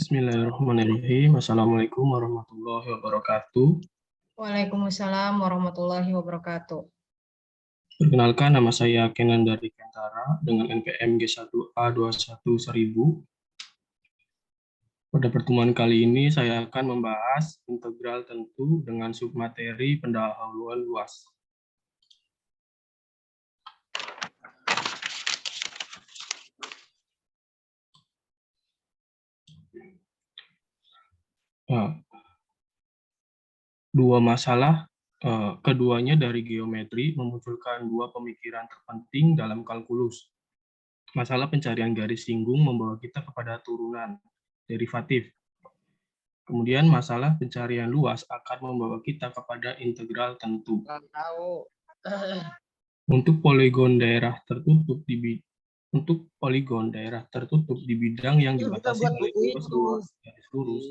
Bismillahirrahmanirrahim. Assalamualaikum warahmatullahi wabarakatuh. Waalaikumsalam warahmatullahi wabarakatuh. Perkenalkan, nama saya Kenan dari Kentara dengan NPM G1A211000. Pada pertemuan kali ini saya akan membahas integral tentu dengan submateri pendahuluan luas. Dua masalah, keduanya dari geometri, memunculkan dua pemikiran terpenting dalam kalkulus. Masalah pencarian garis singgung membawa kita kepada turunan derivatif. Kemudian masalah pencarian luas akan membawa kita kepada integral tentu. Untuk poligon daerah tertutup di bidang yang dibatasi oleh luas garis lurus,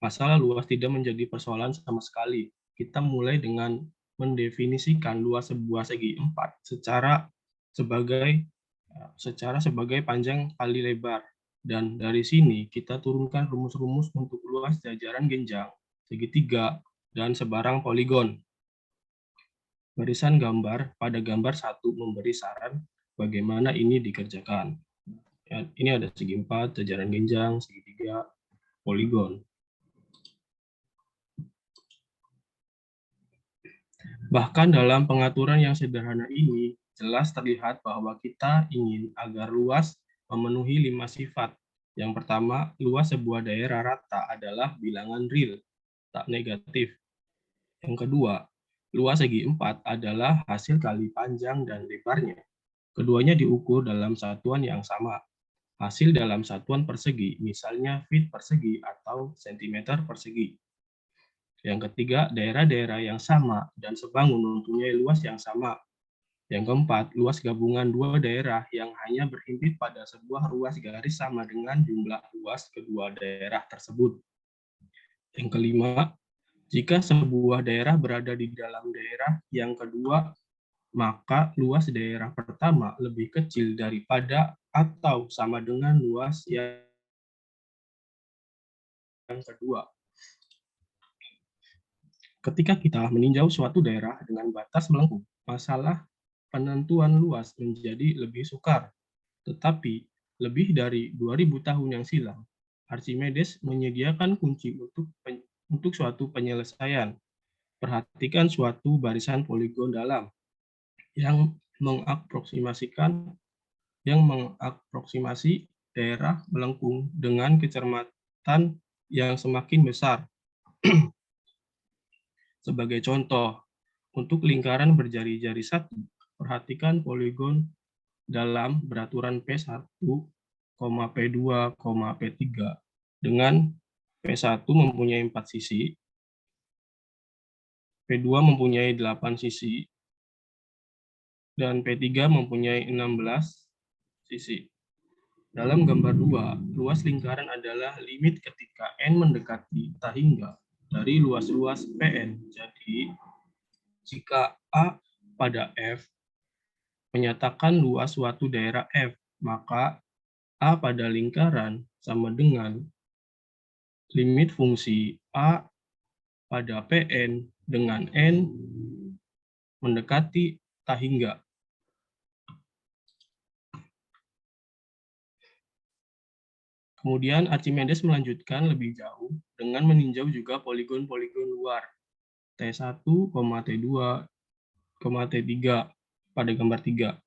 masalah luas tidak menjadi persoalan sama sekali. Kita mulai dengan mendefinisikan luas sebuah segi 4 sebagai panjang kali lebar. Dan dari sini kita turunkan rumus-rumus untuk luas jajaran genjang, segitiga, dan sebarang poligon. Barisan gambar pada gambar 1 memberi saran bagaimana ini dikerjakan. Ya, ini ada segi 4, jajaran genjang, segitiga, poligon. Bahkan dalam pengaturan yang sederhana ini, jelas terlihat bahwa kita ingin agar luas memenuhi 5 sifat. Yang pertama, luas sebuah daerah rata adalah bilangan real, tak negatif. Yang kedua, luas segi 4 adalah hasil kali panjang dan lebarnya. Keduanya diukur dalam satuan yang sama. Hasil dalam satuan persegi, misalnya feet persegi atau sentimeter persegi. Yang ketiga, daerah-daerah yang sama dan sebangun mempunyai luas yang sama. Yang keempat, luas gabungan dua daerah yang hanya berhimpit pada sebuah ruas garis sama dengan jumlah luas kedua daerah tersebut. Yang kelima, jika sebuah daerah berada di dalam daerah yang kedua, maka luas daerah pertama lebih kecil daripada atau sama dengan luas yang kedua. Ketika kita meninjau suatu daerah dengan batas melengkung, masalah penentuan luas menjadi lebih sukar. Tetapi lebih dari 2000 tahun yang silam, Archimedes menyediakan kunci untuk suatu penyelesaian. Perhatikan suatu barisan poligon dalam yang mengapproksimasi daerah melengkung dengan kecermatan yang semakin besar. Sebagai contoh, untuk lingkaran berjari-jari 1, perhatikan poligon dalam beraturan P1, P2, P3 dengan P1 mempunyai 4 sisi, P2 mempunyai 8 sisi, dan P3 mempunyai 16 sisi. Dalam gambar 2, luas lingkaran adalah limit ketika N mendekati tak hingga dari luas-luas Pn. Jadi, jika A pada F menyatakan luas suatu daerah F, maka A pada lingkaran sama dengan limit fungsi A pada Pn dengan N mendekati tak hingga. Kemudian Archimedes melanjutkan lebih jauh dengan meninjau juga poligon-poligon luar T1, T2, T3 pada gambar 3.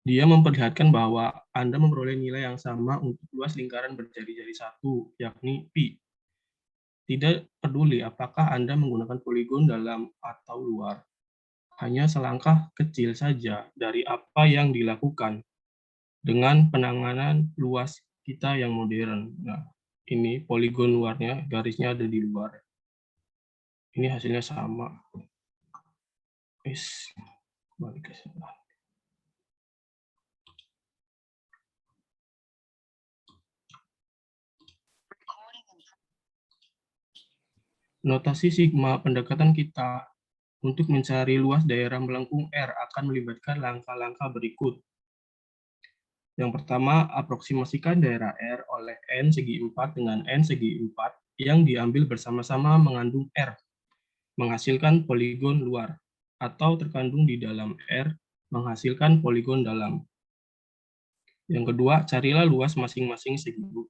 Dia memperlihatkan bahwa Anda memperoleh nilai yang sama untuk luas lingkaran berjari-jari 1, yakni pi. Tidak peduli apakah Anda menggunakan poligon dalam atau luar. Hanya selangkah kecil saja dari apa yang dilakukan dengan penanganan luas kita yang modern. Nah, ini poligon luarnya, garisnya ada di luar. Ini hasilnya sama. Balik ke sini. Notasi sigma pendekatan kita untuk mencari luas daerah melengkung R akan melibatkan langkah-langkah berikut. Yang pertama, aproksimasikan daerah R oleh N segi 4 dengan N segi 4 yang diambil bersama-sama mengandung R, menghasilkan poligon luar, atau terkandung di dalam R, menghasilkan poligon dalam. Yang kedua, carilah luas masing-masing segi 4.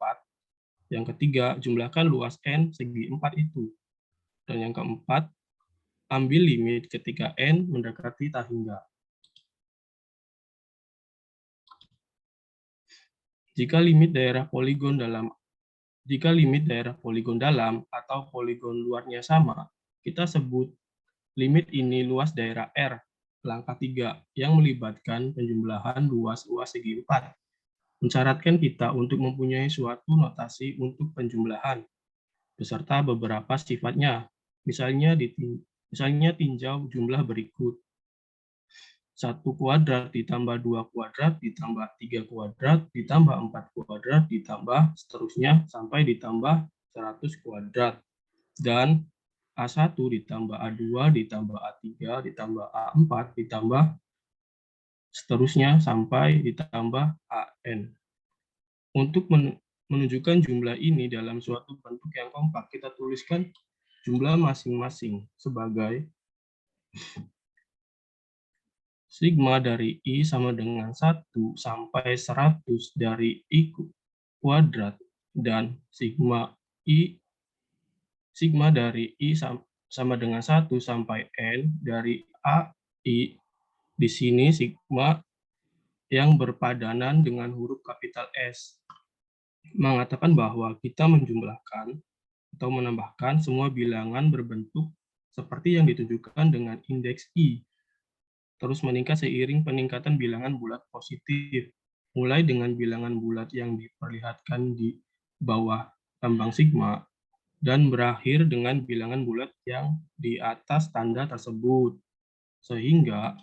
Yang ketiga, jumlahkan luas N segi 4 itu. Dan yang keempat, ambil limit ketika N mendekati tak hingga. Jika limit daerah poligon dalam atau poligon luarnya sama, kita sebut limit ini luas daerah R, langkah 3, yang melibatkan penjumlahan luas-luas segi 4. Mensyaratkan kita untuk mempunyai suatu notasi untuk penjumlahan, beserta beberapa sifatnya. Misalnya tinjau jumlah berikut. 1 kuadrat ditambah 2 kuadrat ditambah 3 kuadrat ditambah 4 kuadrat ditambah seterusnya sampai ditambah 100 kuadrat. Dan A1 ditambah A2 ditambah A3 ditambah A4 ditambah seterusnya sampai ditambah AN. Untuk menunjukkan jumlah ini dalam suatu bentuk yang kompak, kita tuliskan jumlah masing-masing sebagai sigma dari I sama dengan 1 sampai 100 dari I kuadrat dan sigma dari I sama dengan 1 sampai N dari AI. Di sini sigma yang berpadanan dengan huruf kapital S mengatakan bahwa kita menjumlahkan atau menambahkan semua bilangan berbentuk seperti yang ditunjukkan dengan indeks I, terus meningkat seiring peningkatan bilangan bulat positif, mulai dengan bilangan bulat yang diperlihatkan di bawah lambang sigma, dan berakhir dengan bilangan bulat yang di atas tanda tersebut. Sehingga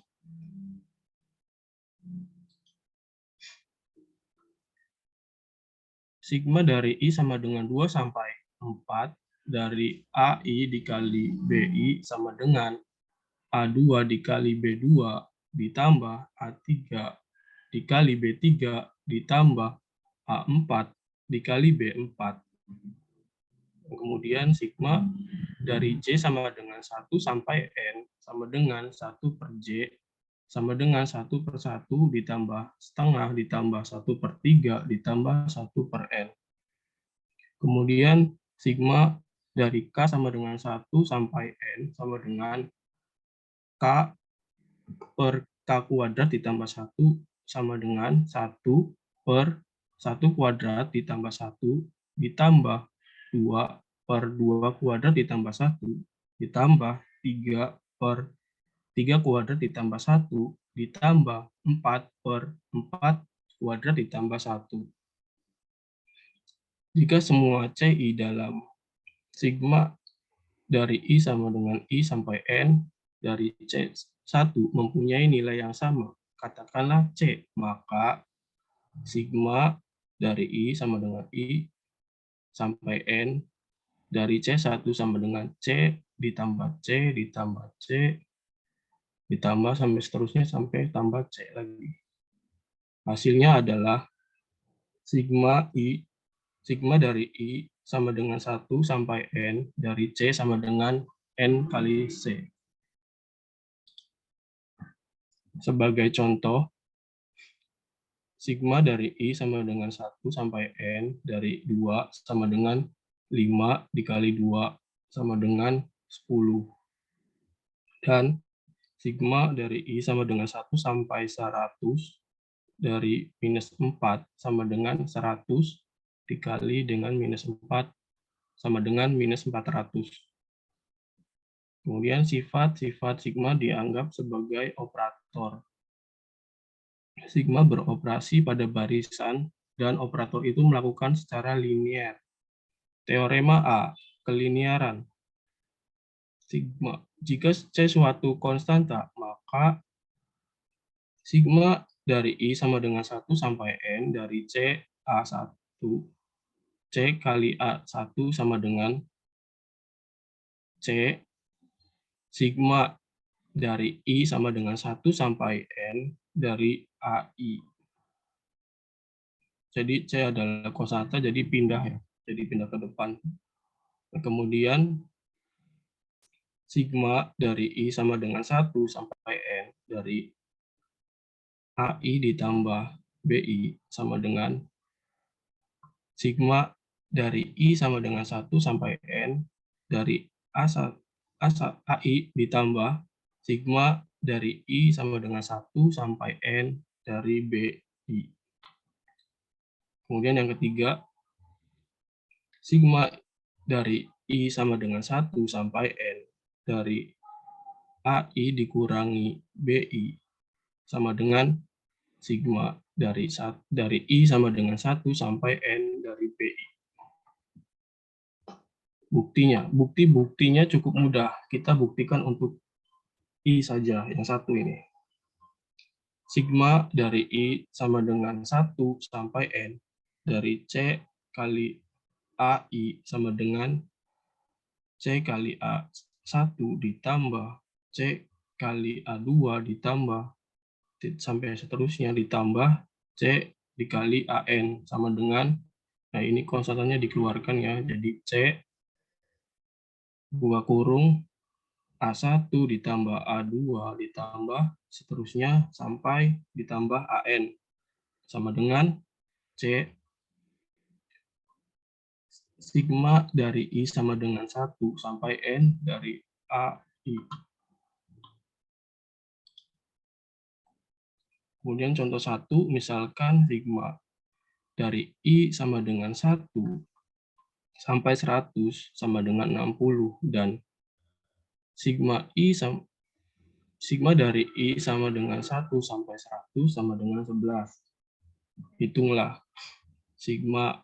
sigma dari I sama dengan 2 sampai 4 dari AI dikali BI sama dengan A2 dikali B2 ditambah A3 dikali B3 ditambah A4 dikali B4. Kemudian sigma dari J sama dengan 1 sampai N sama dengan 1 per J sama dengan 1 per 1 ditambah setengah ditambah 1 per 3 ditambah 1 per N. Kemudian sigma dari K sama dengan 1 sampai N sama dengan K per K kuadrat ditambah 1 sama dengan 1 per 1 kuadrat ditambah 1 ditambah 2 per 2 kuadrat ditambah 1 ditambah 3 per 3 kuadrat ditambah 1 ditambah 4 per 4 kuadrat ditambah 1. Jika semua CI dalam sigma dari I sama dengan I sampai N dari C1 mempunyai nilai yang sama, katakanlah C, maka sigma dari I sama dengan I sampai N dari C1 sama dengan C ditambah C ditambah C ditambah sampai seterusnya sampai tambah C lagi. Hasilnya adalah sigma dari I sama dengan 1 sampai N dari C sama dengan N kali C. Sebagai contoh, sigma dari I sama dengan 1 sampai N dari 2 sama dengan 5 dikali 2 sama dengan 10. Dan sigma dari I sama dengan 1 sampai 100 dari minus 4 sama dengan 100 dikali dengan minus 4 sama dengan minus 400. Kemudian sifat-sifat sigma dianggap sebagai operator. Sigma beroperasi pada barisan dan operator itu melakukan secara linear. Teorema A, keliniaran. Sigma, jika C suatu konstanta, maka sigma dari I sama dengan 1 sampai N dari C A1. C kali A1 sama dengan C. Sigma dari I sama dengan 1 sampai N dari AI. Jadi C adalah kosakata, jadi pindah ya. Jadi pindah ke depan. Nah, kemudian sigma dari I sama dengan 1 sampai N dari AI ditambah BI sama dengan sigma dari I sama dengan 1 sampai N dari AI ditambah sigma dari I sama dengan 1 sampai N dari BI. Kemudian yang ketiga, sigma dari I sama dengan 1 sampai N dari AI dikurangi BI sama dengan sigma dari I sama dengan 1 sampai N dari BI. Buktinya cukup mudah. Kita buktikan untuk I saja, yang satu ini. Sigma dari I sama dengan 1 sampai N dari C kali AI sama dengan C kali A1 ditambah C kali A2 ditambah sampai seterusnya ditambah C dikali AN sama dengan, nah ini konstantannya dikeluarkan ya, jadi C buka kurung A1 ditambah A2 ditambah seterusnya sampai ditambah AN sama dengan C sigma dari I sama dengan 1 sampai N dari AI. Kemudian contoh 1, misalkan sigma dari I sama dengan 1 sampai 100 sama dengan 60 dan sigma dari I sama dengan 1 sampai 100 sama dengan 11. Hitunglah sigma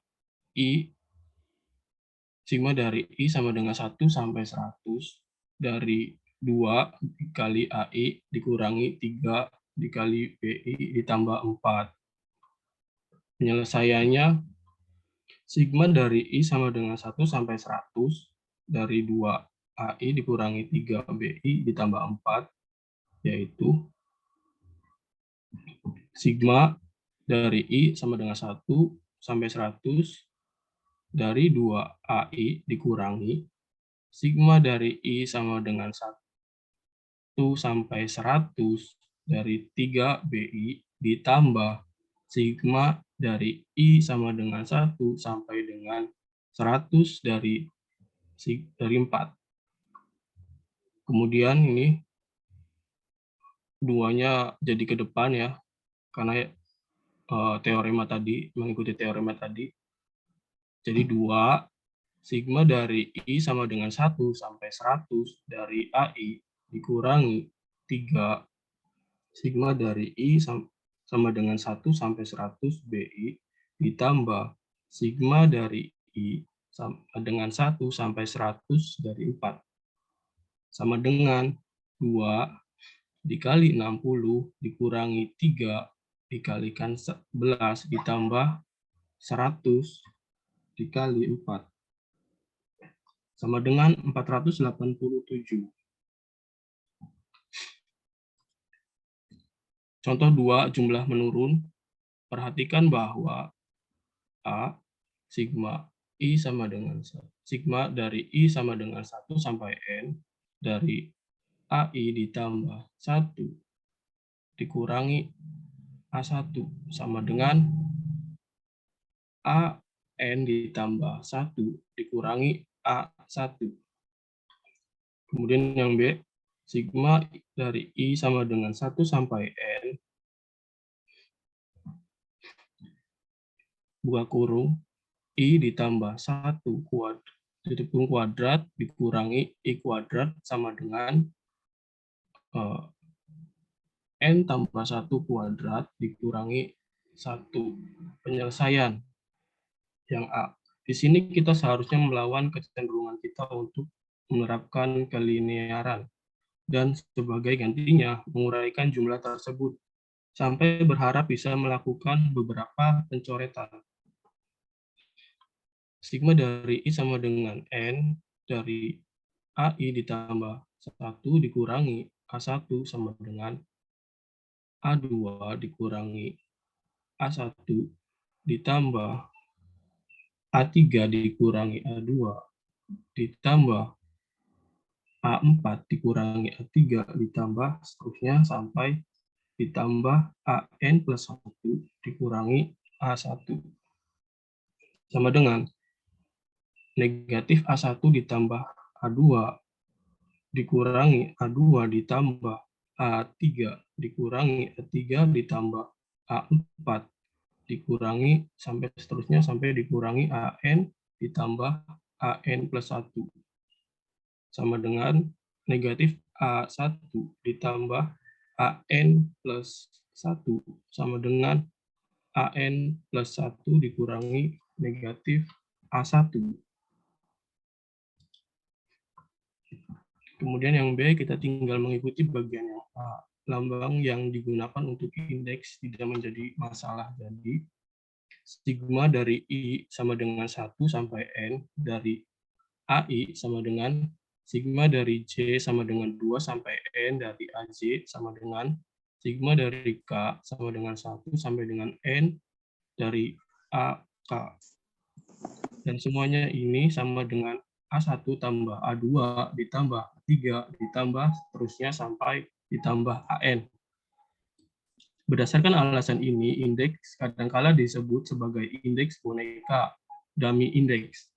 dari I sama dengan 1 sampai 100 dari 2 dikali AI dikurangi 3 dikali BI ditambah 4. Penyelesaiannya sigma dari I sama dengan 1 sampai 100 dari 2 AI dikurangi 3 BI ditambah 4, yaitu sigma dari I sama dengan 1 sampai 100 dari 2 AI dikurangi sigma dari I sama dengan 1 sampai 100 dari 3 BI ditambah sigma dari I sama dengan 1 sampai dengan 100 dari 4. Kemudian ini duanya jadi ke depan ya, karena teorema tadi, mengikuti teorema tadi. Jadi 2 sigma dari I sama dengan 1 sampai 100 dari AI dikurangi 3 sigma dari I sama dengan 1 sampai 100 BI ditambah sigma dari I sama dengan 1 sampai 100 dari 4 sama dengan 2 dikali 60 dikurangi 3 dikalikan 11 ditambah 100 dikali 4 sama dengan 487. Contoh 2, jumlah menurun. Perhatikan bahwa A sigma I sama dengan sigma dari I sama dengan 1 sampai N dari AI ditambah 1 dikurangi A1 sama dengan AN ditambah 1 dikurangi A1. Kemudian yang B, sigma dari I sama dengan 1 sampai N buka kurung I ditambah 1 tutup kurung kuadrat dikurangi I kuadrat sama dengan N tambah 1 kuadrat dikurangi 1. Penyelesaian yang A. Di sini kita seharusnya melawan kecenderungan kita untuk menerapkan kelinearan dan sebagai gantinya menguraikan jumlah tersebut sampai berharap bisa melakukan beberapa pencoretan. Sigma dari I sama dengan N dari AI ditambah 1 dikurangi A1 sama dengan A2 dikurangi A1 ditambah A3 dikurangi A2 ditambah A4 dikurangi A3 ditambah seterusnya sampai ditambah AN plus 1 dikurangi A1 sama dengan negatif A1 ditambah A2 dikurangi A2 ditambah A3 dikurangi A3 ditambah A4 dikurangi sampai seterusnya sampai dikurangi AN ditambah AN plus 1 sama dengan negatif A1 ditambah AN plus 1 sama dengan AN plus 1 dikurangi negatif A1. Kemudian yang B, kita tinggal mengikuti bagian yang A. Lambang yang digunakan untuk indeks tidak menjadi masalah. Jadi, sigma dari I sama dengan 1 sampai N, dari AI sama dengan sigma dari J sama dengan 2 sampai N, dari AJ sama dengan sigma dari K sama dengan 1 sampai dengan N, dari AK. Dan semuanya ini sama dengan A1 tambah A2 ditambah A3 ditambah seterusnya sampai ditambah AN. Berdasarkan alasan ini, indeks kadangkala disebut sebagai indeks boneka, dummy index.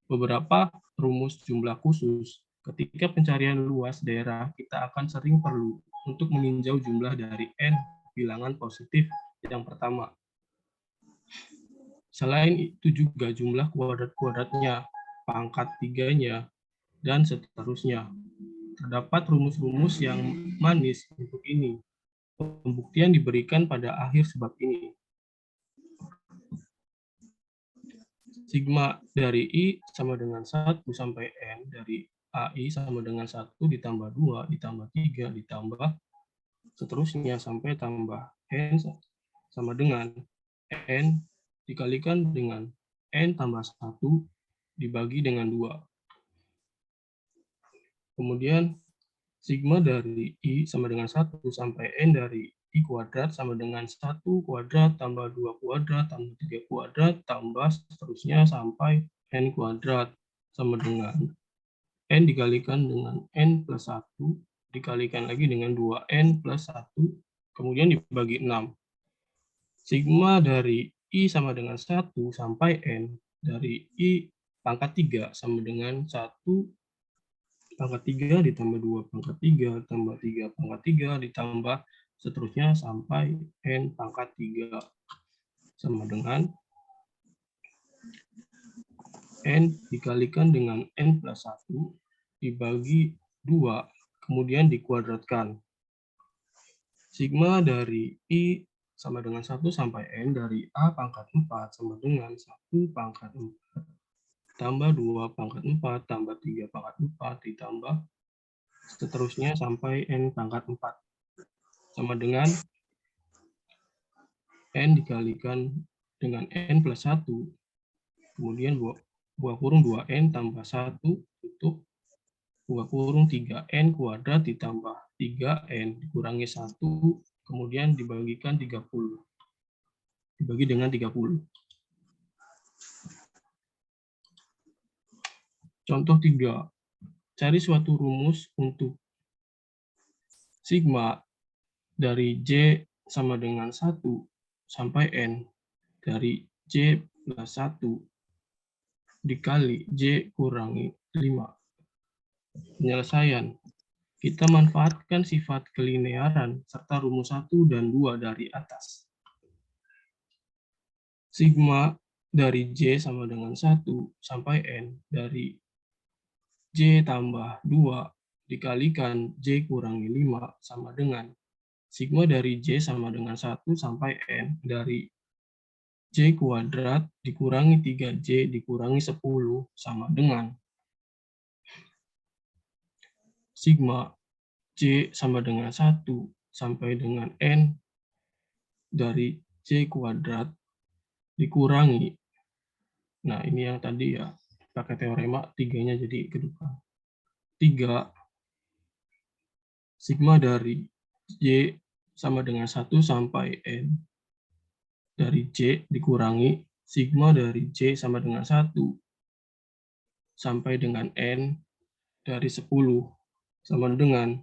Beberapa rumus jumlah khusus, ketika pencarian luas daerah, kita akan sering perlu untuk meninjau jumlah dari N bilangan positif yang pertama. Selain itu juga jumlah kuadrat-kuadratnya, pangkat tiganya, dan seterusnya. Terdapat rumus-rumus yang manis untuk ini. Pembuktian diberikan pada akhir sebab ini. Sigma dari I sama dengan 1 sampai N, dari AI sama dengan 1 ditambah 2 ditambah 3 ditambah seterusnya sampai tambah N sama dengan N dikalikan dengan N tambah 1 dibagi dengan 2. Kemudian sigma dari I sama dengan 1 sampai N dari I kuadrat sama dengan 1 kuadrat tambah 2 kuadrat tambah 3 kuadrat tambah seterusnya sampai N kuadrat sama dengan N dikalikan dengan N plus 1 dikalikan lagi dengan 2N plus 1 kemudian dibagi 6. Sigma dari I sama dengan 1 sampai N dari I pangkat 3 sama dengan 1 pangkat 3 ditambah 2 pangkat 3 tambah 3 pangkat 3 ditambah seterusnya sampai N pangkat 3 sama dengan N dikalikan dengan N plus 1 dibagi 2 kemudian dikuadratkan. Sigma dari I sama dengan 1 sampai N dari A pangkat 4 sama dengan 1 pangkat 4 tambah 2 pangkat 4 tambah 3 pangkat 4 ditambah seterusnya sampai N pangkat 4 sama dengan N dikalikan dengan N plus 1 kemudian buah kurung 2N tambah 1 tutup buah kurung 3N kuadrat ditambah 3N dikurangi 1 kemudian dibagikan 30. Dibagi dengan 30. Contoh 3. Cari suatu rumus untuk sigma dari J sama dengan 1 sampai N dari J plus 1 dikali J kurangi 5. Penyelesaian. Kita manfaatkan sifat kelinearan serta rumus 1 dan 2 dari atas. Sigma dari J sama dengan 1 sampai N dari J tambah 2 dikalikan J kurangi 5 sama dengan sigma dari J sama dengan 1 sampai N dari J kuadrat dikurangi 3J dikurangi 10 sama dengan sigma J sama dengan 1 sampai dengan N dari J kuadrat dikurangi. Nah, ini yang tadi ya, pakai teorema 3-nya jadi ke depan. 3 sigma dari J sama dengan 1 sampai N dari C dikurangi sigma dari C sama dengan 1 sampai dengan N dari 10 sama dengan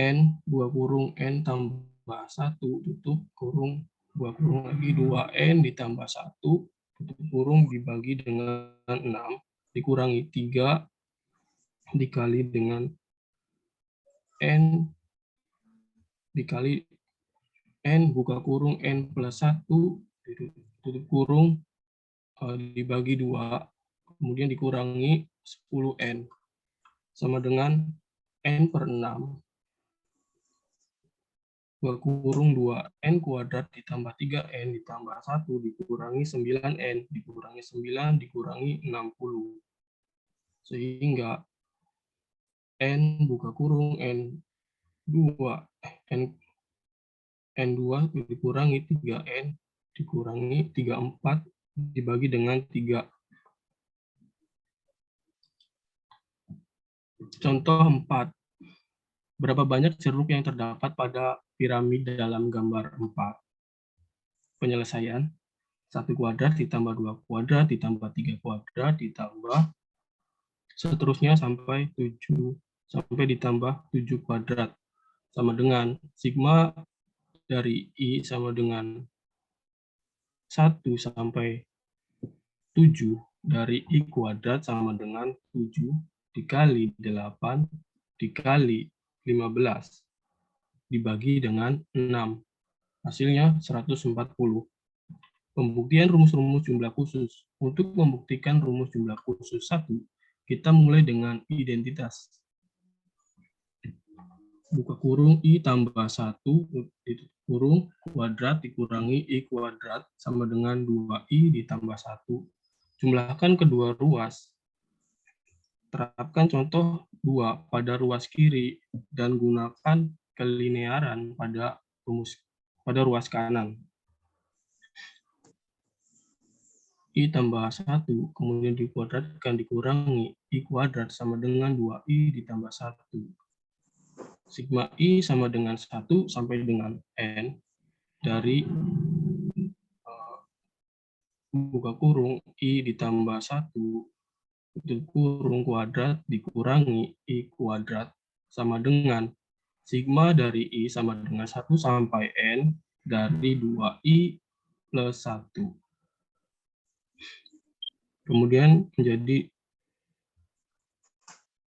N 2 kurung N tambah 1 tutup kurung 2 kurung lagi 2N ditambah 1 tutup kurung dibagi dengan 6 dikurangi 3 dikali dengan N dikali N buka kurung N plus 1 tutup kurung dibagi 2 kemudian dikurangi 10N sama dengan N per 6 2 kurung 2N kuadrat ditambah 3N ditambah 1 dikurangi 9N dikurangi 9 dikurangi 60 sehingga N buka kurung N2 N2 dikurangi 3N dikurangi 34 dibagi dengan 3. Contoh 4. Berapa banyak ceruk yang terdapat pada piramida dalam gambar 4? Penyelesaian 1 kuadrat ditambah 2 kuadrat ditambah 3 kuadrat ditambah seterusnya sampai 7 sampai ditambah 7 kuadrat sama dengan sigma dari I sama dengan 1 sampai 7 dari I kuadrat sama dengan 7 dikali 8 dikali 15 dibagi dengan 6. Hasilnya 140. Pembuktian rumus-rumus jumlah khusus. Untuk membuktikan rumus jumlah khusus 1, kita mulai dengan identitas. Buka kurung I tambah 1, tutup kurung kuadrat dikurangi I kuadrat sama dengan 2I ditambah 1. Jumlahkan kedua ruas. Terapkan contoh 2 pada ruas kiri dan gunakan kelinearan pada ruas kanan. I tambah 1, kemudian dikuadratkan dikurangi I kuadrat sama dengan 2I ditambah 1. Sigma I sama dengan 1 sampai dengan N dari buka kurung I ditambah 1 tutup kurung kuadrat dikurangi I kuadrat sama dengan sigma dari I sama dengan 1 sampai N dari 2I plus 1. Kemudian menjadi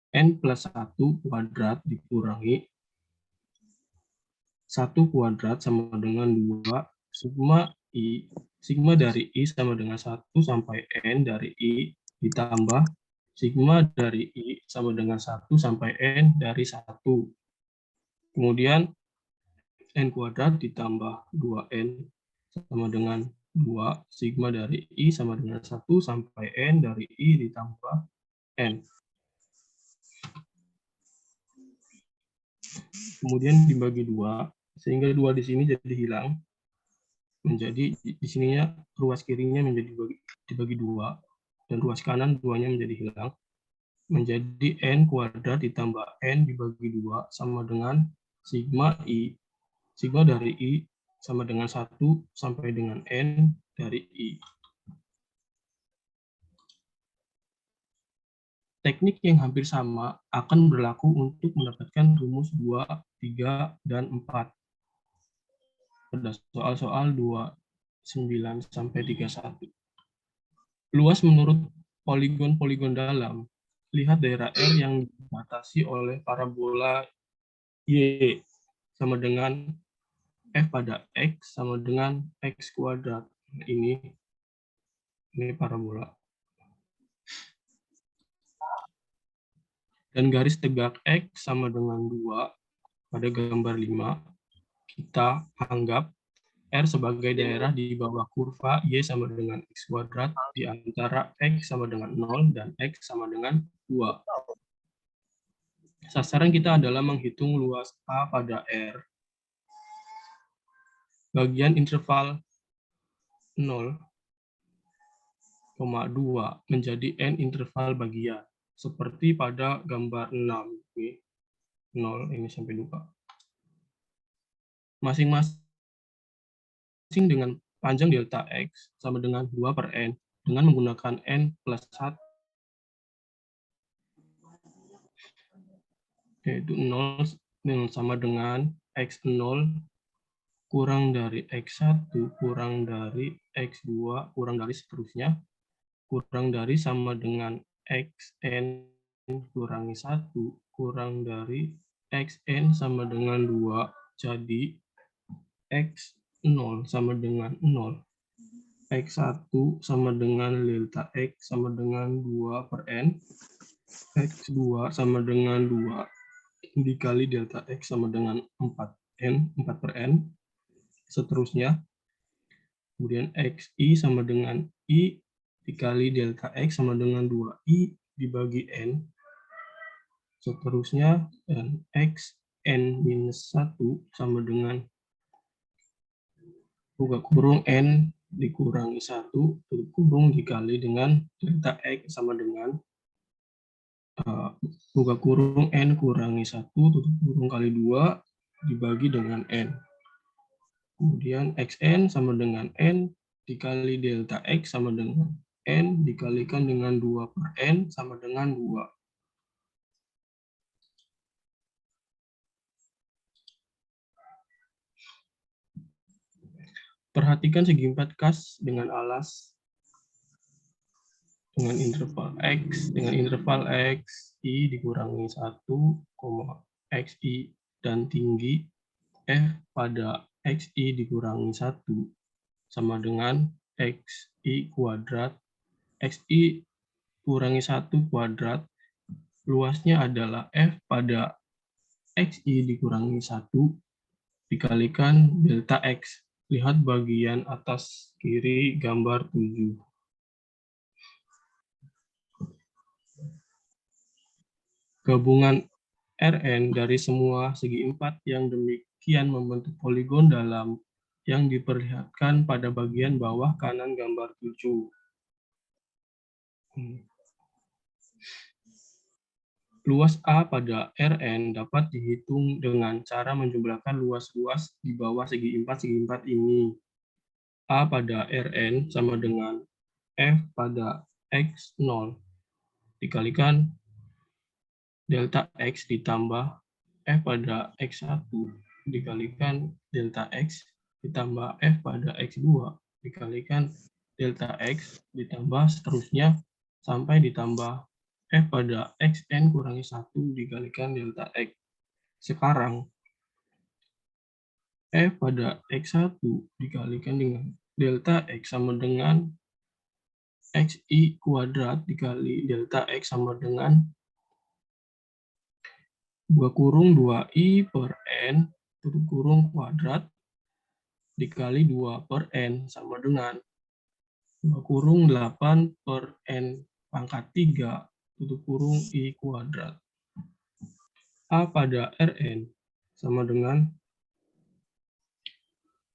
N plus 1 kuadrat dikurangi 1 kuadrat sama dengan 2 sigma I. Sigma dari I sama dengan 1 sampai N dari I ditambah sigma dari I sama dengan 1 sampai N dari 1. Kemudian N kuadrat ditambah 2N sama dengan 2 sigma dari I sama dengan 1 sampai N dari I ditambah N. Kemudian dibagi 2 sehingga 2 di sini jadi hilang. Menjadi di sininya ruas kirinya menjadi dibagi 2 dan ruas kanan 2-nya menjadi hilang. Menjadi N kuadrat ditambah N dibagi 2 sama dengan sigma I. Sigma dari I sama dengan 1 sampai dengan N dari I. Teknik yang hampir sama akan berlaku untuk mendapatkan rumus 2, 3, dan 4. Pada soal-soal 29 sampai 31. Luas menurut poligon-poligon dalam. Lihat daerah R yang dibatasi oleh parabola Y sama dengan F pada X sama dengan X kuadrat. Ini parabola. Dan garis tegak X sama dengan 2 pada gambar 5. Kita anggap R sebagai daerah di bawah kurva Y sama dengan X kuadrat di antara X sama dengan 0 dan X sama dengan 2. Sasaran kita adalah menghitung luas A pada R. Bagian interval 0,2 menjadi N interval bagian. Seperti pada gambar 6. 0 ini sampai 2. Masing-masing asing dengan panjang delta X sama dengan 2 per N dengan menggunakan N plus 1, yaitu 0 sama dengan X0 kurang dari X1 kurang dari X2 kurang dari seterusnya kurang dari sama dengan Xn kurangi 1 kurang dari Xn sama dengan 2. Jadi X0 sama dengan 0. X1 sama dengan delta X sama dengan 2 per N. X2 sama dengan 2 dikali delta X sama dengan 4N, 4 per N. Seterusnya. Kemudian XI sama dengan I dikali delta X sama dengan 2I dibagi N. Seterusnya, dan Xn minus 1 sama dengan buka kurung N dikurangi 1 tutup kurung dikali dengan delta X sama dengan buka kurung N kurangi 1 tutup kurung kali 2 dibagi dengan N. Kemudian Xn sama dengan N dikali delta X sama dengan N dikalikan dengan 2 per N sama dengan 2. Perhatikan segi 4 kas dengan alas dengan interval X I dikurangi 1, XI dan tinggi F pada XI dikurangi 1 sama dengan XI kuadrat. XI kurangi 1 kuadrat, luasnya adalah F pada XI dikurangi 1 dikalikan delta X. Lihat bagian atas kiri gambar 7. Gabungan Rn dari semua segi 4 yang demikian membentuk poligon dalam yang diperlihatkan pada bagian bawah kanan gambar 7. Luas A pada Rn dapat dihitung dengan cara menjumlahkan luas-luas di bawah segi 4 ini. A pada Rn sama dengan F pada X0 dikalikan delta X ditambah F pada X1 dikalikan delta X ditambah F pada X2 dikalikan delta X ditambah seterusnya sampai ditambah F pada Xn kurangi 1 dikalikan delta X. Sekarang F pada X1 dikalikan dengan delta X sama dengan XI kuadrat dikali delta X sama dengan 2 kurung 2I per N tutup kurung kuadrat dikali 2 per N sama dengan 2 kurung 8 per N pangkat 3 tutup kurung I kuadrat. A pada Rn sama dengan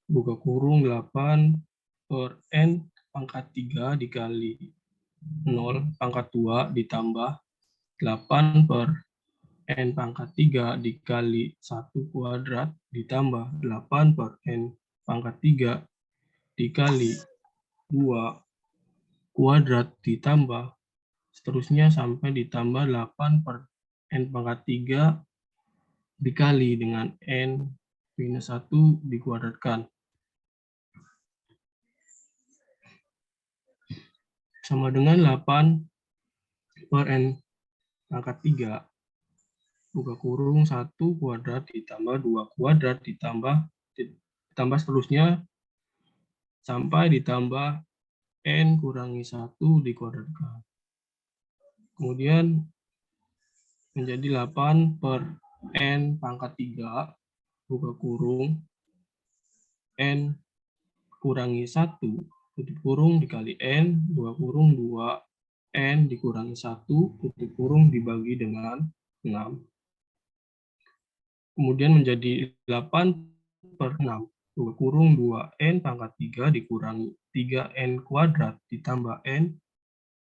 buka kurung 8 per N pangkat 3 dikali 0 pangkat 2 ditambah 8 per N pangkat 3 dikali 1 kuadrat ditambah 8 per N pangkat 3 dikali 2 kuadrat ditambah seterusnya sampai ditambah 8 per N pangkat 3 dikali dengan N minus 1 dikuadratkan. Sama dengan 8 per N pangkat 3 buka kurung 1 kuadrat ditambah 2 kuadrat ditambah seterusnya sampai ditambah N kurangi 1 dikuadratkan. Kemudian menjadi 8 per N pangkat 3 buka kurung N kurangi 1 tutup kurung dikali N 2 kurung 2 N dikurangi 1 tutup kurung dibagi dengan 6. Kemudian menjadi 8 per 6 buka kurung 2N pangkat 3 dikurangi 3N kuadrat ditambah N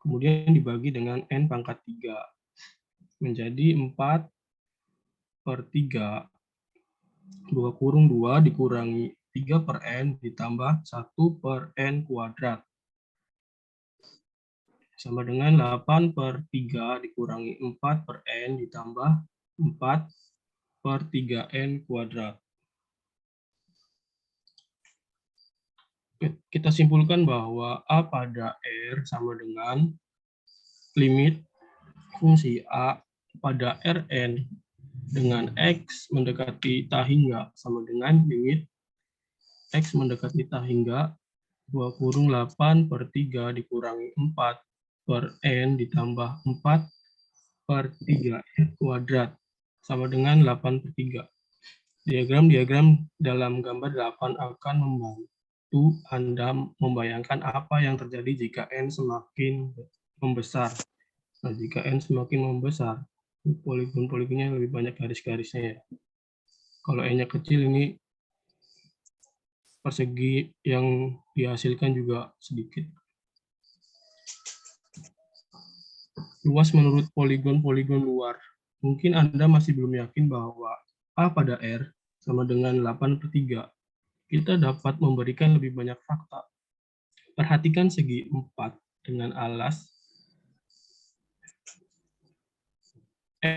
kemudian dibagi dengan N pangkat 3 menjadi 4 per 3 buka kurung 2 dikurangi 3 per N ditambah 1 per N kuadrat. Sama dengan 8 per 3 dikurangi 4 per N ditambah 4 per 3N kuadrat. Kita simpulkan bahwa A pada R sama dengan limit fungsi A pada Rn dengan X mendekati tak hingga sama dengan limit X mendekati tak hingga 8 per 3 dikurangi 4 per N ditambah 4 per 3N kuadrat sama dengan 8 per 3. Diagram-diagram dalam gambar 8 akan membantu Anda membayangkan apa yang terjadi jika N semakin membesar. Nah, jika N semakin membesar, poligon-poligonnya lebih banyak garis-garisnya ya. Kalau N-nya kecil, ini persegi yang dihasilkan juga sedikit. Luas menurut poligon-poligon luar. Mungkin Anda masih belum yakin bahwa A pada R sama dengan 8 per 3. Kita dapat memberikan lebih banyak fakta. Perhatikan segi 4 dengan alas